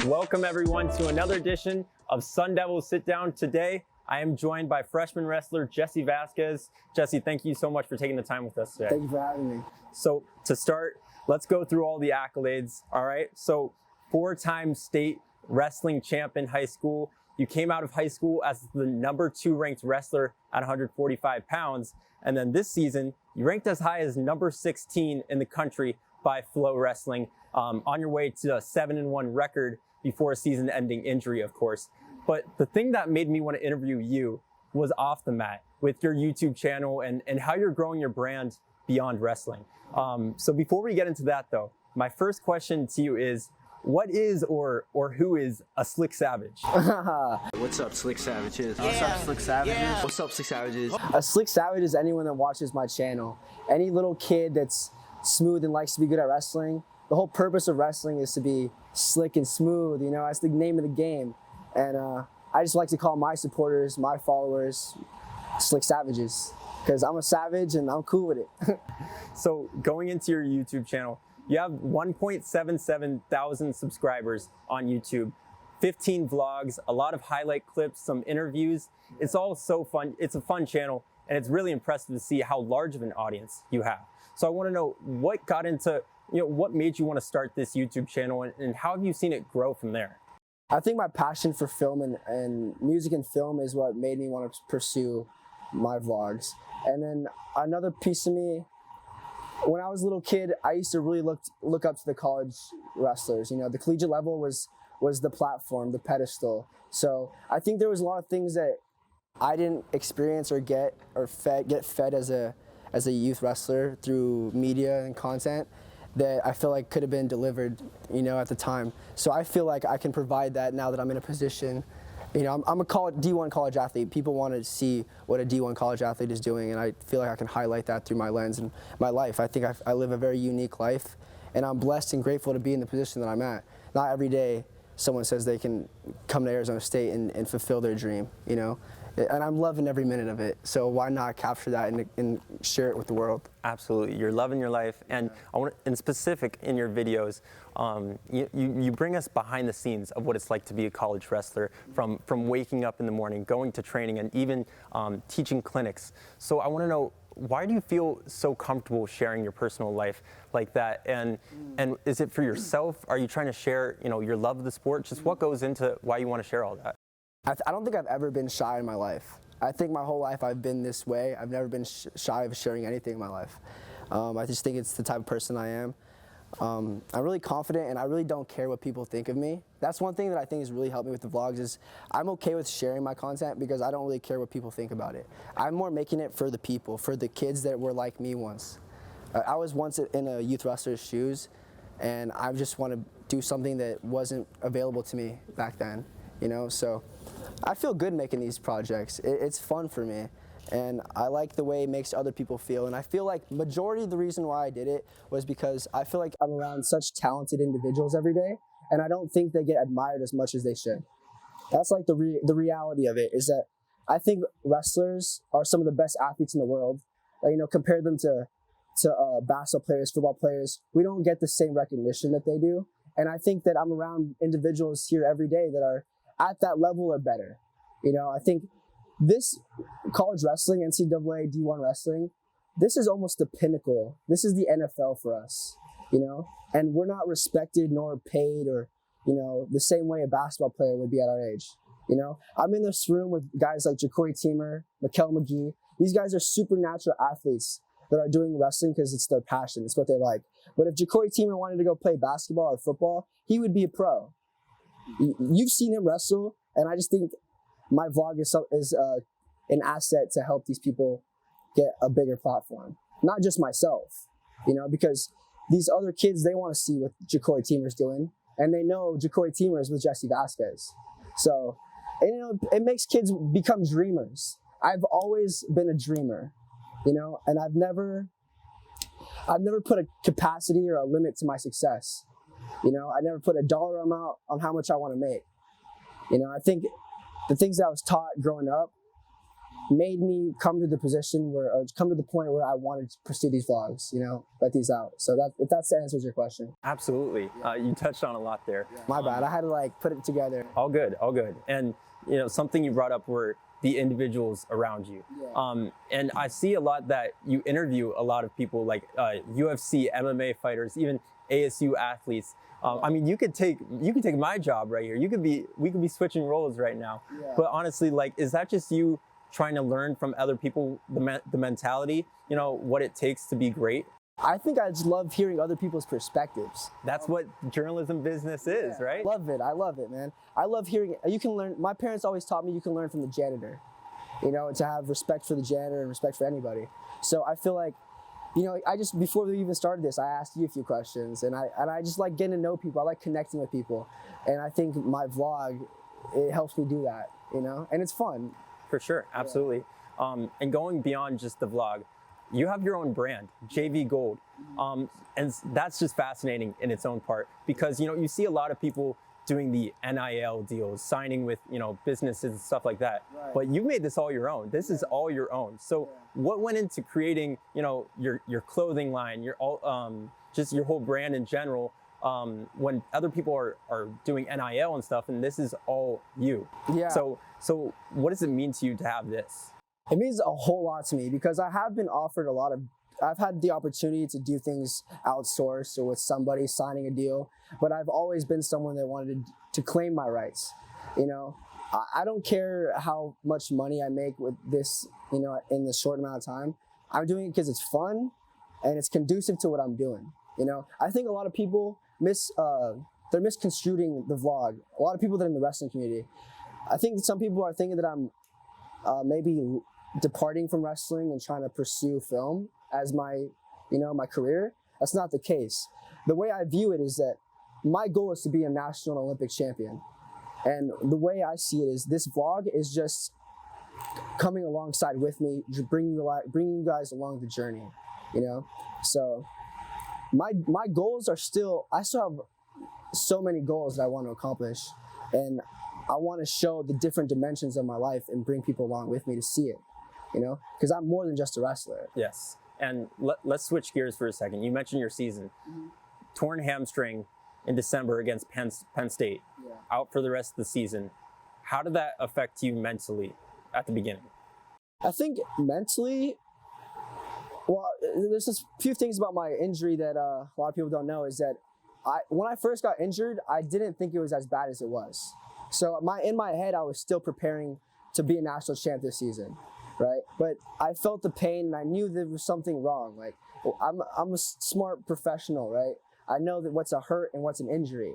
Welcome everyone to another edition of Sun Devils Sit Down. Today, I am joined by freshman wrestler Jesse Vasquez. Jesse, thank you so much for taking the time with us today. Thank you for having me. So to start, let's go through all the accolades, all right? So 4-time state wrestling champ in high school. You came out of high school as the number 2 ranked wrestler at 145 pounds. And then this season, you ranked as high as number 16 in the country by Flow Wrestling, on your way to a 7-1 record before a season-ending injury, of course. But the thing that made me want to interview you was off the mat with your YouTube channel and how you're growing your brand beyond wrestling. So before we get into that though, my first question to you is, what is or who is a Slick Savage? What's up, Slick Savages? Yeah. What's up, Slick Savages? Yeah. What's up, Slick Savages? A Slick Savage is anyone that watches my channel. Any little kid that's smooth and likes to be good at wrestling. The whole purpose of wrestling is to be slick and smooth, you know, that's the name of the game. And I just like to call my supporters, my followers, Slick Savages, because I'm a savage and I'm cool with it. So going into your YouTube channel, you have 1.77 thousand subscribers on YouTube, 15 vlogs, a lot of highlight clips, some interviews. It's all so fun. It's a fun channel, and it's really impressive to see how large of an audience you have. So I want to know what got into, what made you want to start this YouTube channel, and how have you seen it grow from there? I think my passion for film and music and film is what made me want to pursue my vlogs. And then another piece of me, when I was a little kid, I used to really look up to the college wrestlers. You know, the collegiate level was the platform, the pedestal. So I think there was a lot of things that I didn't experience or get fed as a youth wrestler through media and content that I feel like could have been delivered, at the time. So I feel like I can provide that now that I'm in a position. I'm a D1 college athlete. People want to see what a D1 college athlete is doing, and I feel like I can highlight that through my lens and my life. I think I live a very unique life, and I'm blessed and grateful to be in the position that I'm at. Not every day someone says they can come to Arizona State and fulfill their dream, And I'm loving every minute of it, so why not capture that and share it with the world? Absolutely, you're loving your life, and I want, in specific, in your videos, you bring us behind the scenes of what it's like to be a college wrestler, from waking up in the morning, going to training, and even teaching clinics. So I want to know, why do you feel so comfortable sharing your personal life like that? And is it for yourself? Are you trying to share, your love of the sport? Just what goes into why you want to share all that? I don't think I've ever been shy in my life. I think my whole life I've been this way. I've never been shy of sharing anything in my life. I just think it's the type of person I am. I'm really confident, and I really don't care what people think of me. That's one thing that I think has really helped me with the vlogs is I'm okay with sharing my content because I don't really care what people think about it. I'm more making it for the people, for the kids that were like me once. I was once in a youth wrestler's shoes, and I just want to do something that wasn't available to me back then, So I feel good making these projects. It's fun for me, and I like the way it makes other people feel. And I feel like majority of the reason why I did it was because I feel like I'm around such talented individuals every day, and I don't think they get admired as much as they should. That's like the reality of it, is that I think wrestlers are some of the best athletes in the world. Compare them to basketball players, football players. We don't get the same recognition that they do. And I think that I'm around individuals here every day that are at that level or better. I think this college wrestling, NCAA D1 wrestling, this is almost the pinnacle. This is the NFL for us, and we're not respected nor paid or, the same way a basketball player would be at our age. I'm in this room with guys like Ja'Cory Teamer, Mikkel McGee. These guys are supernatural athletes that are doing wrestling because it's their passion. It's what they like. But if Ja'Cory Teamer wanted to go play basketball or football, he would be a pro. You've seen him wrestle, and I just think my vlog is an asset to help these people get a bigger platform. Not just myself, because these other kids, they want to see what Ja'Cory Teamer's doing, and they know Ja'Cory Teamer is with Jesse Vasquez. So, it makes kids become dreamers. I've always been a dreamer, and I've never put a capacity or a limit to my success. I never put a dollar amount on how much I want to make. I think the things that I was taught growing up made me come to the position where, or come to the point where I wanted to pursue these vlogs, let these out. So that, if that answers your question. Absolutely. You touched on a lot there. My bad, I had to put it together. All good, all good. And something you brought up were the individuals around you. Yeah. And I see a lot that you interview a lot of people like UFC, MMA fighters, even ASU athletes. I mean, you could take my job right here. We could be switching roles right now. Yeah. But honestly, is that just you trying to learn from other people, the mentality, what it takes to be great? I think I just love hearing other people's perspectives. That's what journalism business is, right? I love it, man. I love hearing, you can learn, my parents always taught me you can learn from the janitor, to have respect for the janitor and respect for anybody. So I feel like, before we even started this, I asked you a few questions, and I just like getting to know people. I like connecting with people. And I think my vlog, it helps me do that, and it's fun. For sure, absolutely. Yeah. And going beyond just the vlog, you have your own brand, JV Gold. And that's just fascinating in its own part because, you see a lot of people doing the NIL deals, signing with, businesses and stuff like that. Right. But you made this all your own. This is all your own. So what went into creating, your clothing line, just your whole brand in general, when other people are doing NIL and stuff, and this is all you. Yeah. So what does it mean to you to have this? It means a whole lot to me because I have been offered I've had the opportunity to do things outsourced or with somebody signing a deal, but I've always been someone that wanted to claim my rights. I don't care how much money I make with this, in the short amount of time. I'm doing it because it's fun and it's conducive to what I'm doing. I think a lot of people they're misconstruing the vlog. A lot of people that are in the wrestling community. I think some people are thinking that I'm maybe departing from wrestling and trying to pursue film as my career. That's not the case. The way I view it is that my goal is to be a national Olympic champion. And the way I see it is this vlog is just coming alongside with me, bringing you guys along the journey, So my goals are I still have so many goals that I want to accomplish. And I want to show the different dimensions of my life and bring people along with me to see it, because I'm more than just a wrestler. Yes. And let's switch gears for a second. You mentioned your season. Torn hamstring in December against Penn State. Yeah. Out for the rest of the season. How did that affect you mentally at the beginning? I think mentally, well, there's just a few things about my injury that a lot of people don't know is that when I first got injured, I didn't think it was as bad as it was. So in my head, I was still preparing to be a national champ this season, right? But I felt the pain and I knew there was something wrong. Like, I'm a smart professional, right? I know that what's a hurt and what's an injury.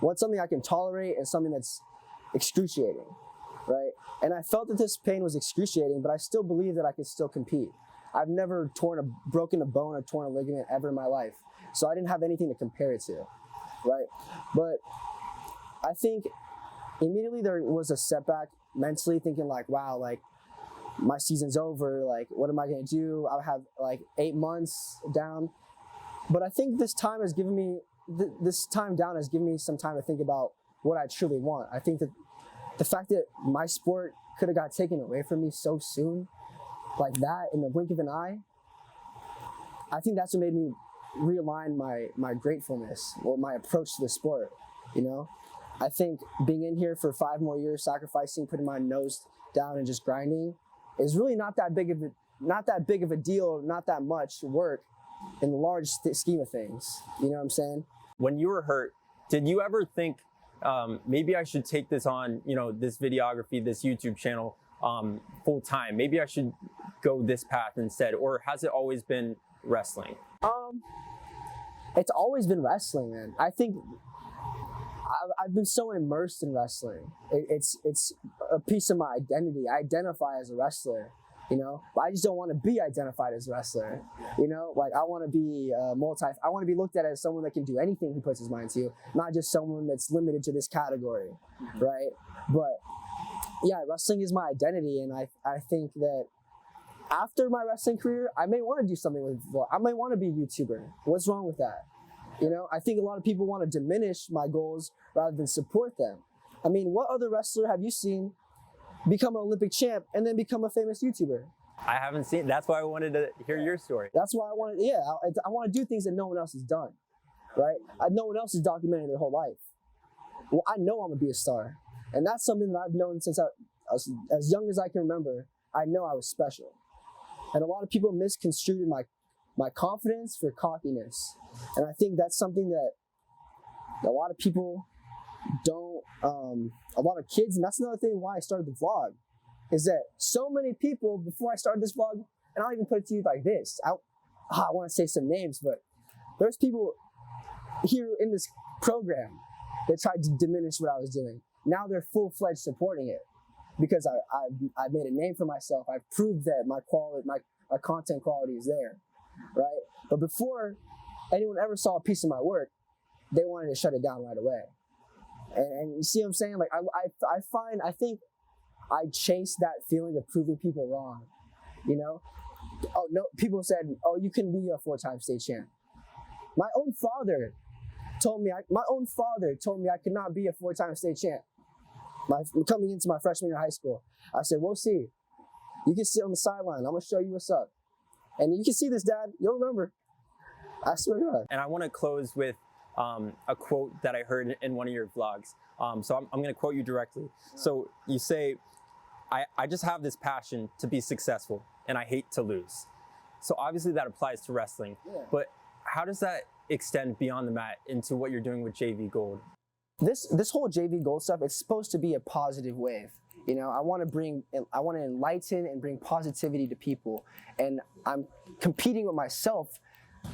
What's something I can tolerate and something that's excruciating, right? And I felt that this pain was excruciating, but I still believe that I could still compete. I've never broken a bone or torn a ligament ever in my life. So I didn't have anything to compare it to, right? But I think immediately there was a setback mentally, thinking like, wow, like my season's over. Like, what am I going to do? I'll have like 8 months down. But I think this time has given me, some time to think about what I truly want. I think that the fact that my sport could have got taken away from me so soon, like that in the blink of an eye, I think that's what made me realign my gratefulness or my approach to the sport, I think being in here for 5 more years, sacrificing, putting my nose down and just grinding is really not that big of a deal, not that much work in the large scheme of things. You know what I'm saying? When you were hurt, did you ever think, maybe I should take this on, this videography, this YouTube channel full time? Maybe I should go this path instead, or has it always been wrestling? It's always been wrestling, man. I think I've been so immersed in wrestling. It's a piece of my identity. I identify as a wrestler, but I just don't want to be identified as a wrestler, like I want to be I want to be looked at as someone that can do anything he puts his mind to, not just someone that's limited to this category, right? But yeah, wrestling is my identity, and I think that after my wrestling career, I may want to do something with vlog. I may want to be a YouTuber. What's wrong with that? I think a lot of people want to diminish my goals rather than support them. I mean, what other wrestler have you seen become an Olympic champ, and then become a famous YouTuber. I haven't seen. That's why I wanted to hear your story. That's why I want to. Yeah, I want to do things that no one else has done, right? No one else has documented their whole life. Well, I know I'm gonna be a star, and that's something that I've known since I was as young as I can remember. I know I was special, and a lot of people misconstrued my confidence for cockiness, and I think that's something that a lot of people don't. A lot of kids, and that's another thing why I started the vlog, is that so many people before I started this vlog, and I'll even put it to you like this. I want to say some names, but there's people here in this program that tried to diminish what I was doing. Now they're full-fledged supporting it because I've made a name for myself. I've proved that my content quality is there, right? But before anyone ever saw a piece of my work, they wanted to shut it down right away. And you see what I'm saying? Like I think I chased that feeling of proving people wrong, you know? Oh no, people said, oh, you can be a 4-time state champ. My own father told me I could not be a 4-time state champ. Coming into my freshman year of high school, I said, we'll see. You can sit on the sideline. I'm gonna show you what's up. And you can see this, Dad. You'll remember. I swear to God. And I want to close with a quote that I heard in one of your vlogs. So I'm going to quote you directly. So you say, I just have this passion to be successful and I hate to lose. So obviously that applies to wrestling, but how does that extend beyond the mat into what you're doing with JV Gold? This whole JV Gold stuff, it's supposed to be a positive wave. You know, I want to enlighten and bring positivity to people, and I'm competing with myself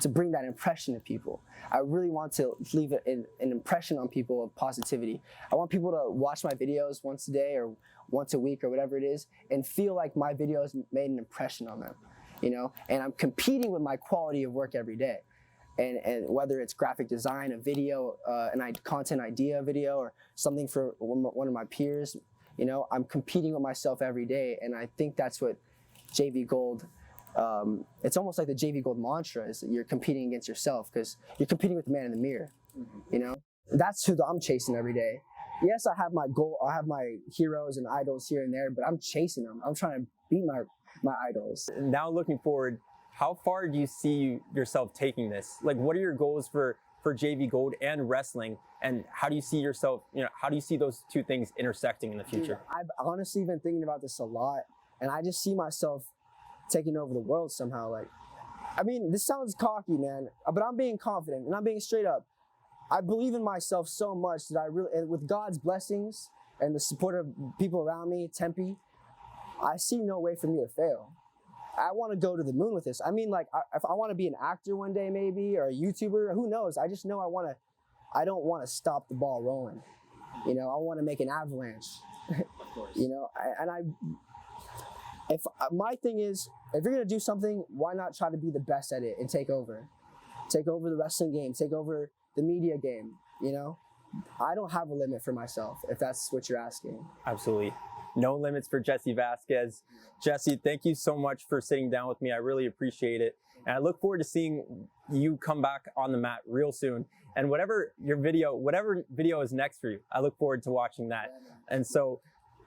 to bring that impression to people. I really want to leave an impression on people of positivity. I want people to watch my videos once a day or once a week or whatever it is and feel like my videos made an impression on them, you know? And I'm competing with my quality of work every day. And whether it's graphic design, a video, content idea video, or something for one of my peers, you know, I'm competing with myself every day. And I think that's what JV Gold, it's almost like the JV Gold mantra is that you're competing against yourself because you're competing with the man in the mirror, you know? That's who I'm chasing every day. Yes, I have my goal, I have my heroes and idols here and there, but I'm chasing them. I'm trying to beat my idols. Now looking forward, how far do you see yourself taking this? Like, what are your goals for JV Gold and wrestling? And how do you see yourself, you know, how do you see those two things intersecting in the future? Dude, I've honestly been thinking about this a lot, and I just see myself taking over the world somehow. Like, I mean, this sounds cocky, man, but I'm being confident and I'm being straight up. I believe in myself so much that and with God's blessings and the support of people around me, Tempe, I see no way for me to fail. I want to go to the moon with this. I mean, like, if I want to be an actor one day, maybe, or a YouTuber, who knows? I just know I don't want to stop the ball rolling. You know, I want to make an avalanche. Of course. You know, my thing is, if you're going to do something, why not try to be the best at it and take over? Take over the wrestling game, take over the media game, you know? I don't have a limit for myself, if that's what you're asking. Absolutely. No limits for Jesse Vasquez. Jesse, thank you so much for sitting down with me. I really appreciate it. And I look forward to seeing you come back on the mat real soon. And whatever video is next for you, I look forward to watching that. And so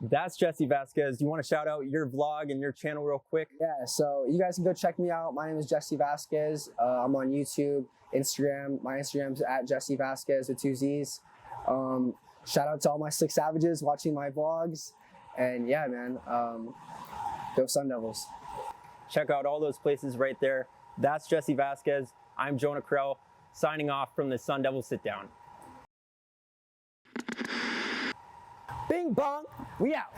that's Jesse Vasquez. Do you want to shout out your vlog and your channel real quick? Yeah, so you guys can go check me out. My name is Jesse Vasquez. I'm on YouTube, Instagram. My Instagram's at Jesse Vasquez with 2 Z's. Shout out to all my Slick Savages watching my vlogs. And yeah, man, go Sun Devils. Check out all those places right there. That's Jesse Vasquez. I'm Jonah Krell, signing off from the Sun Devil Sit Down. Bing bong, we out.